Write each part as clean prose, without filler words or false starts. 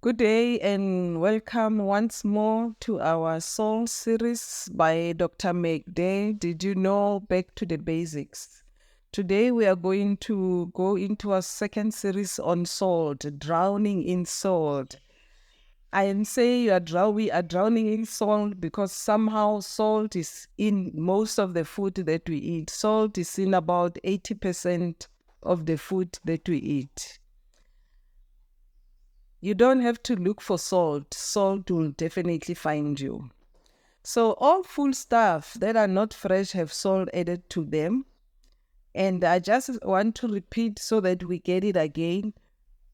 Good day and welcome once more to our Soul series by Doctor Magde. Did you know? Back to the basics. Today we are going to go into our second series on salt, drowning in salt. I am saying we are drowning in salt because somehow salt is in most of the food that we eat. Salt is in about 80% of the food that we eat. You don't have to look for salt. Salt will definitely find you. So all food stuff that are not fresh have salt added to them. And I just want to repeat so that we get it again.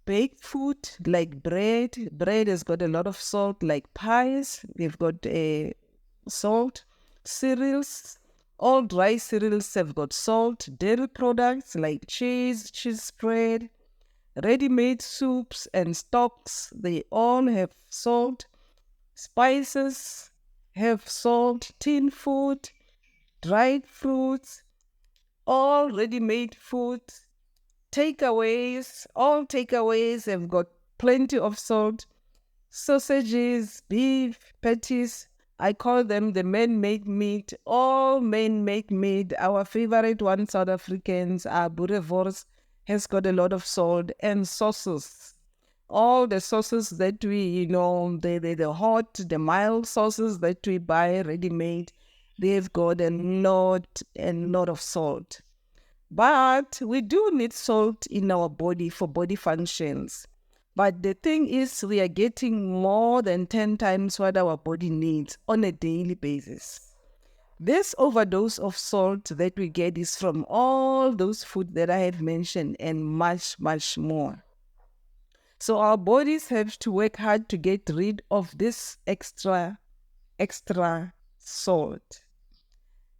Baked food like bread. Bread has got a lot of salt, like pies. They've got salt. Cereals. All dry cereals have got salt. Dairy products like cheese, cheese spread, ready-made soups and stocks, they all have salt. Spices have salt. Tin food, dried fruits, all ready-made food. Takeaways, all takeaways have got plenty of salt. Sausages, beef, patties, I call them the man-made meat. All man-made meat. Our favorite one, South Africans, are boerewors, has got a lot of salt, and sauces. All the sauces that we, the hot, the mild sauces that we buy ready-made, they've got a lot of salt. But we do need salt in our body for body functions. But the thing is, we are getting more than 10 times what our body needs on a daily basis. This overdose of salt that we get is from all those food that I have mentioned and much, much more. So our bodies have to work hard to get rid of this extra salt.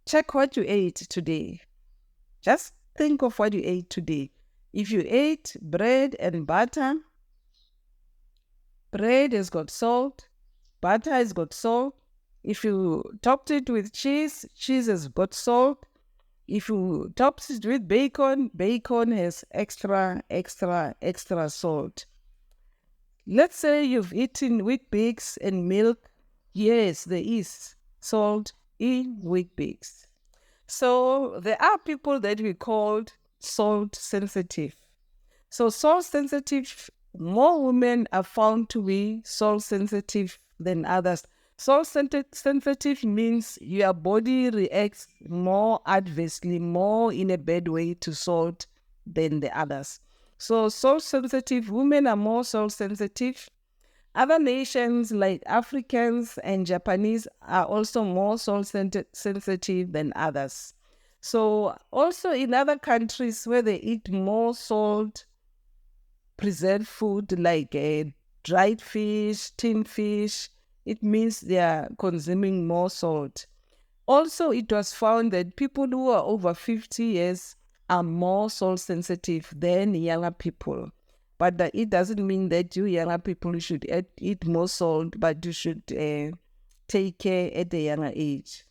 Check what you ate today. Just think of what you ate today. If you ate bread and butter, bread has got salt, butter has got salt. If you topped it with cheese, cheese has got salt. If you topped it with bacon, bacon has extra salt. Let's say you've eaten Weet-Bix and milk. Yes, there is salt in Weet-Bix. So there are people that we called salt sensitive. So salt sensitive, more women are found to be salt sensitive than others. Salt sensitive means your body reacts more adversely, more in a bad way to salt than the others. So salt sensitive, women are more salt sensitive. Other nations like Africans and Japanese are also more salt sensitive than others. So also in other countries where they eat more salt, preserved food like dried fish, tin fish, it means they are consuming more salt. Also, it was found that people who are over 50 years are more salt sensitive than younger people. But it doesn't mean that you younger people should eat more salt, but you should take care at a younger age.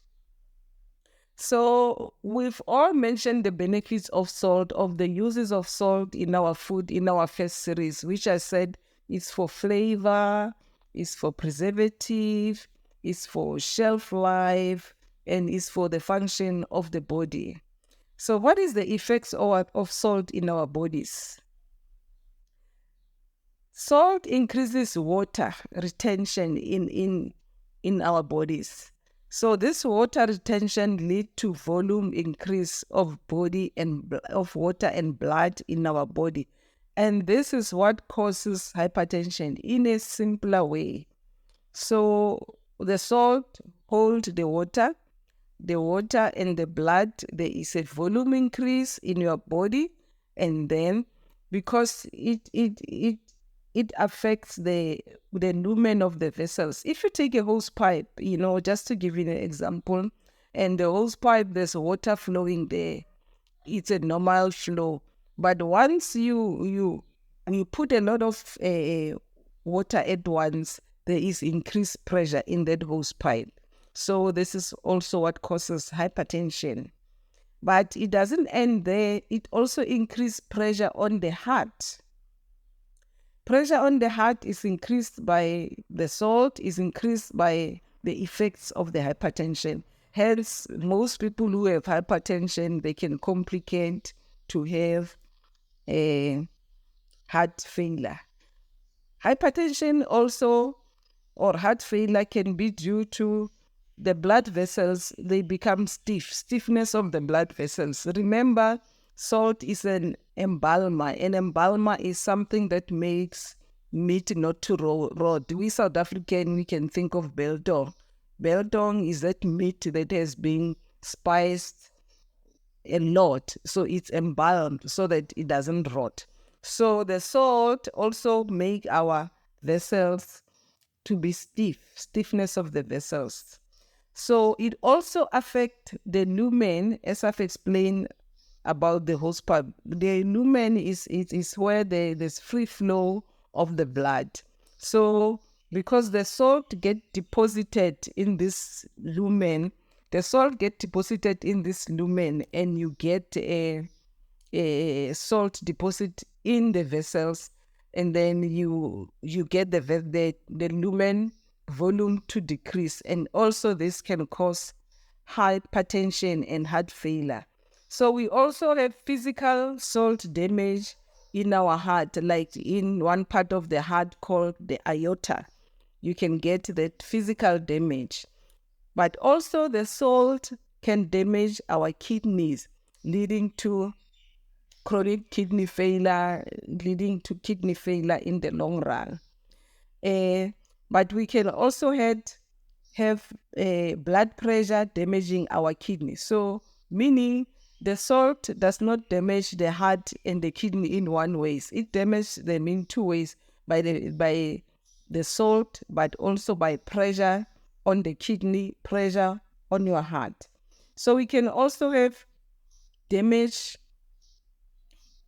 So we've all mentioned the benefits of salt, of the uses of salt in our food in our first series, which I said is for flavor, is for preservative, is for shelf life, and is for the function of the body. So what is the effects of salt in our bodies? Salt increases water retention in our bodies. So this water retention leads to volume increase of body and of water and blood in our body. And this is what causes hypertension in a simpler way. So the salt holds the water and the blood, there is a volume increase in your body, and then because it affects the lumen of the vessels. If you take a hose pipe, just to give you an example, and the hose pipe, there's water flowing there. It's a normal flow. But once you put a lot of water at once, there is increased pressure in that hose pipe. So this is also what causes hypertension. But it doesn't end there. It also increases pressure on the heart. Pressure on the heart is increased by the salt, is increased by the effects of the hypertension. Hence, most people who have hypertension, they can complicate to have a heart failure. Hypertension also, or heart failure, can be due to the blood vessels. They become stiffness of the blood vessels. Remember, salt is an embalmer. An embalmer is something that makes meat not to rot. We South African, we can think of biltong. Biltong is that meat that has been spiced a lot, so it's embalmed so that it doesn't rot. So the salt also make our vessels to be stiffness of the vessels. So it also affects the lumen, as I've explained about the host part. The lumen is where there's free flow of the blood. So because the salt get deposited in this lumen, and you get a salt deposit in the vessels, and then you get the lumen volume to decrease, and also this can cause hypertension and heart failure. So we also have physical salt damage in our heart, like in one part of the heart called the aorta. You can get that physical damage. But also the salt can damage our kidneys, leading to chronic kidney failure, in the long run. But we can also have blood pressure damaging our kidney. So meaning the salt does not damage the heart and the kidney in one way. It damages them in two ways, by the salt, but also by pressure on the kidney, pressure on your heart. So we can also have damage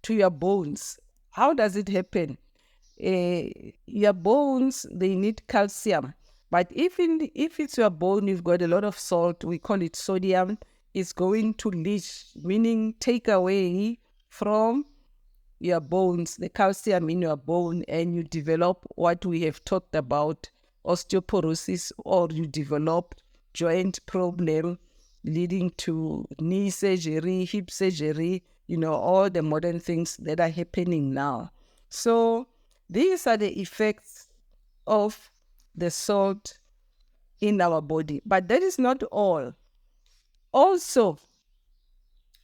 to your bones. How does it happen? Your bones, they need calcium. But if it's your bone, you've got a lot of salt, we call it sodium, it's going to leach, meaning take away from your bones, the calcium in your bone, and you develop what we have talked about, osteoporosis, or you develop joint problem leading to knee surgery, hip surgery, all the modern things that are happening now. So these are the effects of the salt in our body. But that is not all. Also,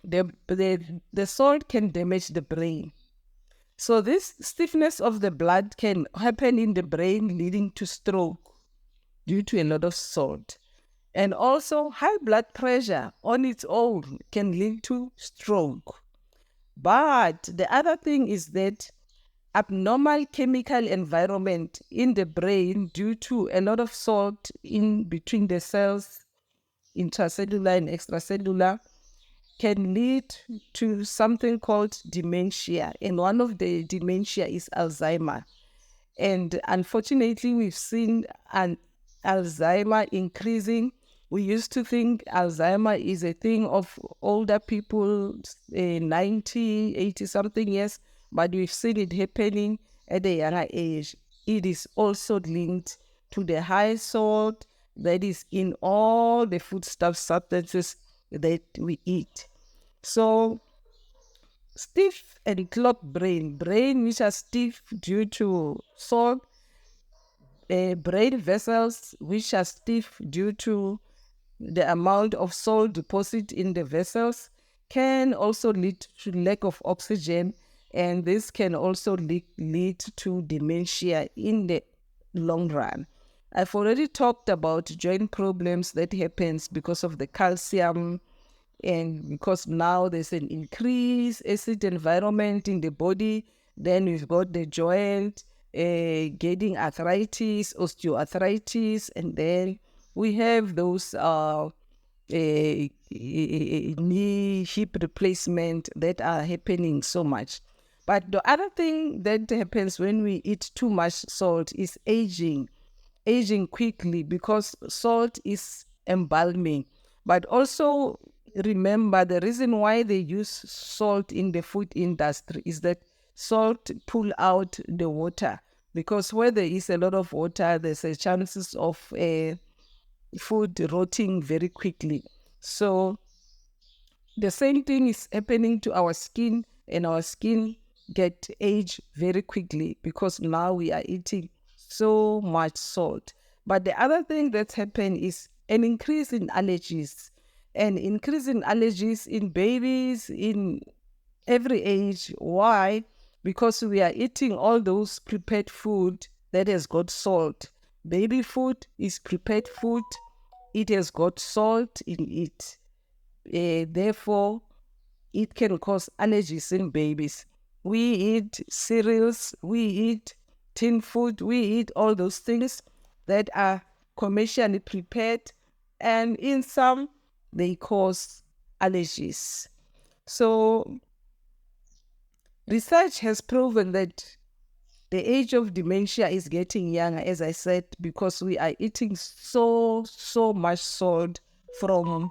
the salt can damage the brain. So this stiffness of the blood can happen in the brain, leading to stroke due to a lot of salt. And also high blood pressure on its own can lead to stroke. But the other thing is that abnormal chemical environment in the brain due to a lot of salt in between the cells, intracellular and extracellular, can lead to something called dementia. And one of the dementia is Alzheimer. And unfortunately, we've seen an Alzheimer increasing. We used to think Alzheimer is a thing of older people, 90, 80 something years, but we've seen it happening at a younger age. It is also linked to the high salt that is in all the foodstuff substances that we eat. So stiff and clogged brain which are stiff due to salt, brain vessels which are stiff due to the amount of salt deposit in the vessels, can also lead to lack of oxygen, and this can also lead to dementia in the long run. I've already talked about joint problems that happens because of the calcium, and because now there's an increased acid environment in the body, then we've got the joint getting arthritis, osteoarthritis, and then we have those knee hip replacement that are happening so much. But the other thing that happens when we eat too much salt is aging quickly, because salt is embalming. But also remember, the reason why they use salt in the food industry is that salt pull out the water, because where there is a lot of water, there's a chances of food rotting very quickly. So the same thing is happening to our skin, and our skin get age very quickly because now we are eating so much salt. But the other thing that's happened is an increase in allergies, in babies in every age. Why? Because we are eating all those prepared food that has got salt. Baby food is prepared food. It has got salt in it. Therefore, it can cause allergies in babies. We eat cereals, we eat tin food, we eat all those things that are commercially prepared, and in some, they cause allergies. So, research has proven that the age of dementia is getting younger, as I said, because we are eating so much salt from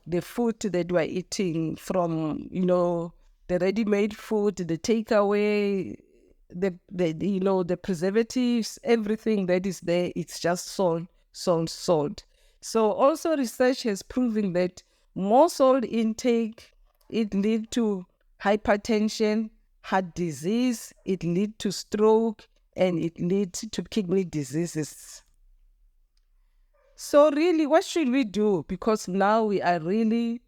the food that we're eating, from the ready-made food, the takeaway, the preservatives, everything that is there, it's just salt. So also research has proven that more salt intake, it leads to hypertension, heart disease, it leads to stroke, and it leads to kidney diseases. So really, what should we do? Because now we are really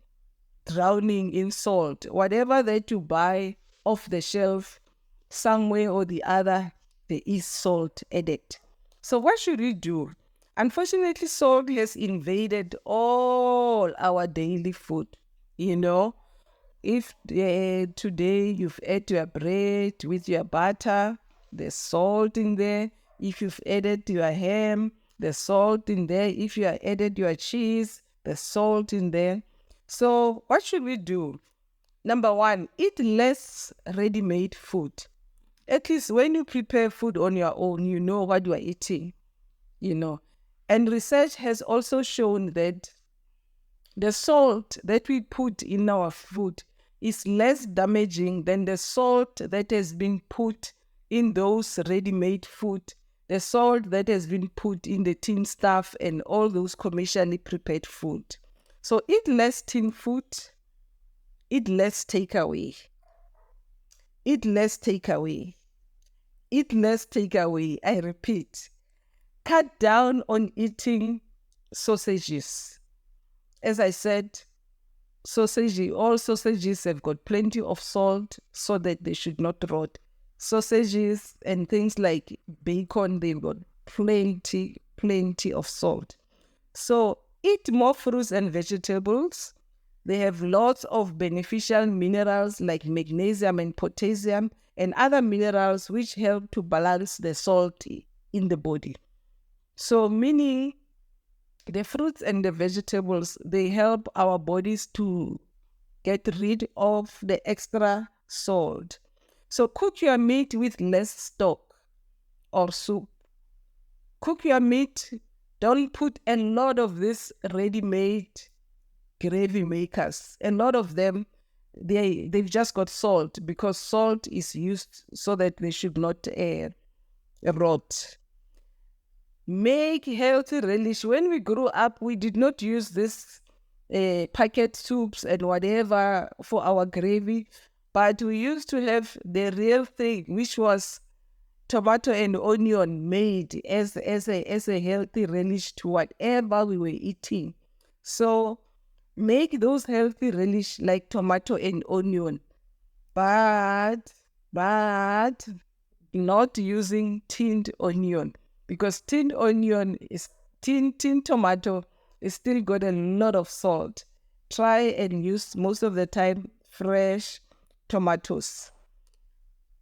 drowning in salt. Whatever that you buy off the shelf, somewhere or the other, there is salt added. So what should we do? Unfortunately, salt has invaded all our daily food. If today you've ate your bread with your butter, there's salt in there. If you've added your ham, there's salt in there. If you have added your cheese, there's salt in there. So what should we do? Number one, eat less ready-made food. At least when you prepare food on your own, you know what you are eating, And research has also shown that the salt that we put in our food is less damaging than the salt that has been put in those ready-made food, the salt that has been put in the tin stuff and all those commercially prepared food. So eat less tin food, eat less takeaway, eat less takeaway, eat less takeaway. I repeat, cut down on eating sausages. As I said, all sausages have got plenty of salt so that they should not rot. Sausages and things like bacon, they've got plenty of salt. So eat more fruits and vegetables. They have lots of beneficial minerals like magnesium and potassium and other minerals which help to balance the salt in the body. So meaning the fruits and the vegetables, they help our bodies to get rid of the extra salt. So cook your meat with less stock or soup. Cook your meat. Don't put a lot of this ready-made gravy makers. A lot of them, they've just got salt because salt is used so that they should not rot. Make healthy relish. When we grew up, we did not use this packet soups and whatever for our gravy, but we used to have the real thing, which was tomato and onion made as a healthy relish to whatever we were eating. So make those healthy relish like tomato and onion, but not using tinned onion, because tinned tomato is still got a lot of salt. Try and use most of the time fresh tomatoes.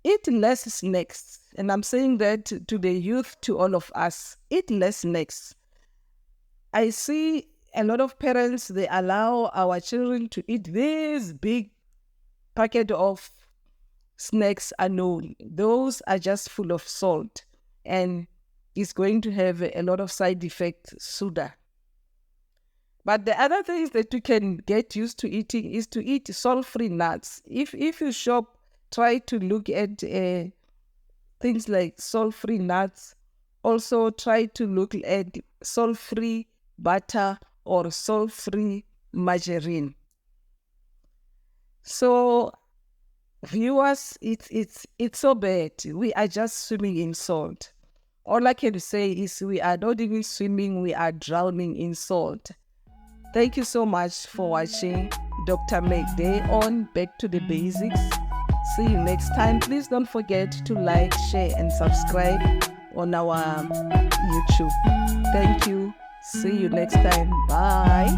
Eat less snacks. And I'm saying that to the youth, to all of us. Eat less snacks. I see a lot of parents, they allow our children to eat this big packet of snacks unknown. Those are just full of salt. And it's going to have a lot of side effects sooner. But the other things that you can get used to eating is to eat salt-free nuts. If you shop try to look at things like salt-free nuts. Also try to look at salt-free butter or salt-free margarine. So viewers, it's so bad. We are just swimming in salt. All I can say is we are not even swimming, we are drowning in salt. Thank you so much for watching Dr. Magde on Back to the Basics. See you next time. Please don't forget to like, share, and subscribe on our YouTube. Thank you. See you next time. Bye.